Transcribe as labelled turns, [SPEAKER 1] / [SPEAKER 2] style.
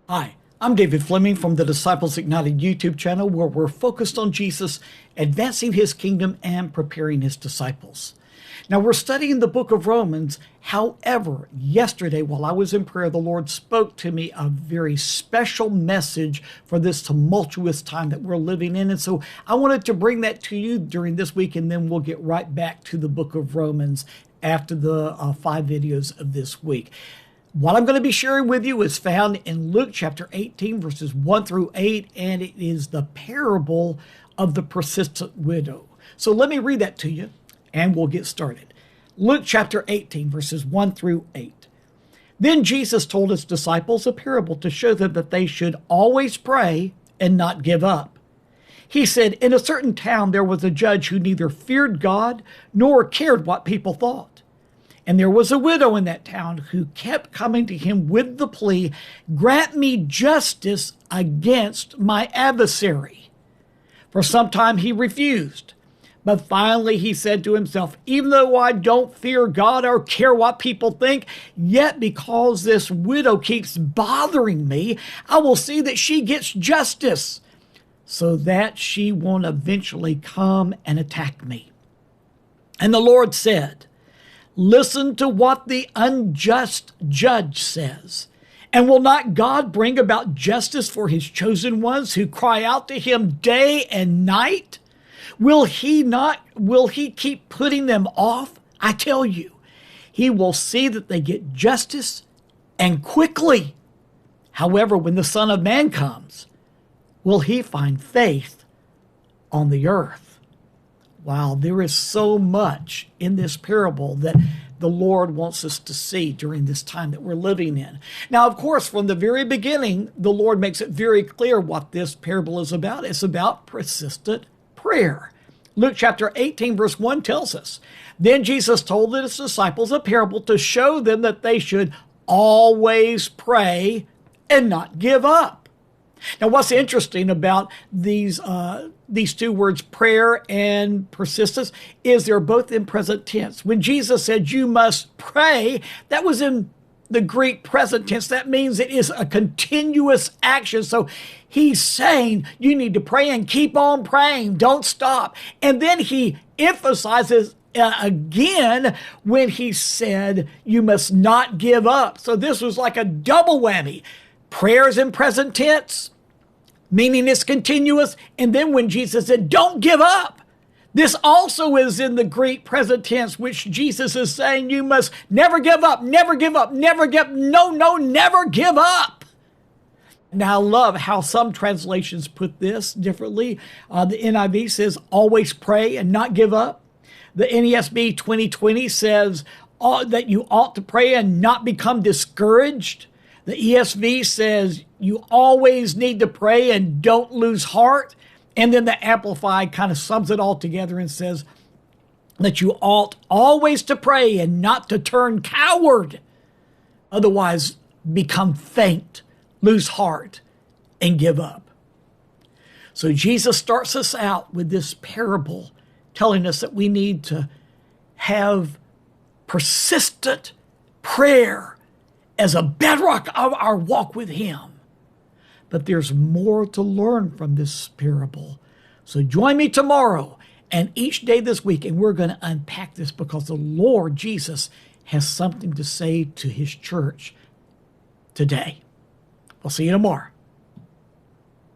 [SPEAKER 1] Hi, I'm David Fleming from the Disciples Ignited YouTube channel, where we're focused on Jesus, advancing his kingdom and preparing his disciples. Now, we're studying the book of Romans. However, yesterday while I was in prayer, the Lord spoke to me a very special message for this tumultuous time that we're living in. And so I wanted to bring that to you during this week, and then we'll get right back to the book of Romans after the 5 videos of this week. What I'm going to be sharing with you is found in Luke chapter 18, verses 1 through 8, and it is the parable of the persistent widow. So let me read that to you, and we'll get started. Luke chapter 18, verses 1 through 8. Then Jesus told his disciples a parable to show them that they should always pray and not give up. He said, in a certain town there was a judge who neither feared God nor cared what people thought. And there was a widow in that town who kept coming to him with the plea, grant me justice against my adversary. For some time he refused. But finally he said to himself, even though I don't fear God or care what people think, yet because this widow keeps bothering me, I will see that she gets justice, so that she won't eventually come and attack me. And the Lord said, listen to what the unjust judge says. And will not God bring about justice for his chosen ones who cry out to him day and night? Will he keep putting them off? I tell you, he will see that they get justice, and quickly. However, when the Son of Man comes, will he find faith on the earth? Wow, there is so much in this parable that the Lord wants us to see during this time that we're living in. Now, of course, from the very beginning, the Lord makes it very clear what this parable is about. It's about persistent prayer. Luke chapter 18, verse 1 tells us, then Jesus told his disciples a parable to show them that they should always pray and not give up. Now, what's interesting about these two words, prayer and persistence, is they're both in present tense. When Jesus said you must pray, that was in the Greek present tense. That means it is a continuous action. So he's saying you need to pray and keep on praying. Don't stop. And then he emphasizes again when he said you must not give up. So this was like a double whammy. Prayers in present tense, meaning it's continuous. And then when Jesus said, don't give up, this also is in the Greek present tense, which Jesus is saying you must never give up, never give up, never never give up. Now, I love how some translations put this differently. The NIV says always pray and not give up. The NESB 2020 says that you ought to pray and not become discouraged. The ESV says you always need to pray and don't lose heart. And then the Amplified kind of sums it all together and says that you ought always to pray and not to turn coward. Otherwise, become faint, lose heart, and give up. So Jesus starts us out with this parable telling us that we need to have persistent prayer as a bedrock of our walk with him. But there's more to learn from this parable. So join me tomorrow and each day this week, and we're going to unpack this because the Lord Jesus has something to say to his church today. I'll see you tomorrow.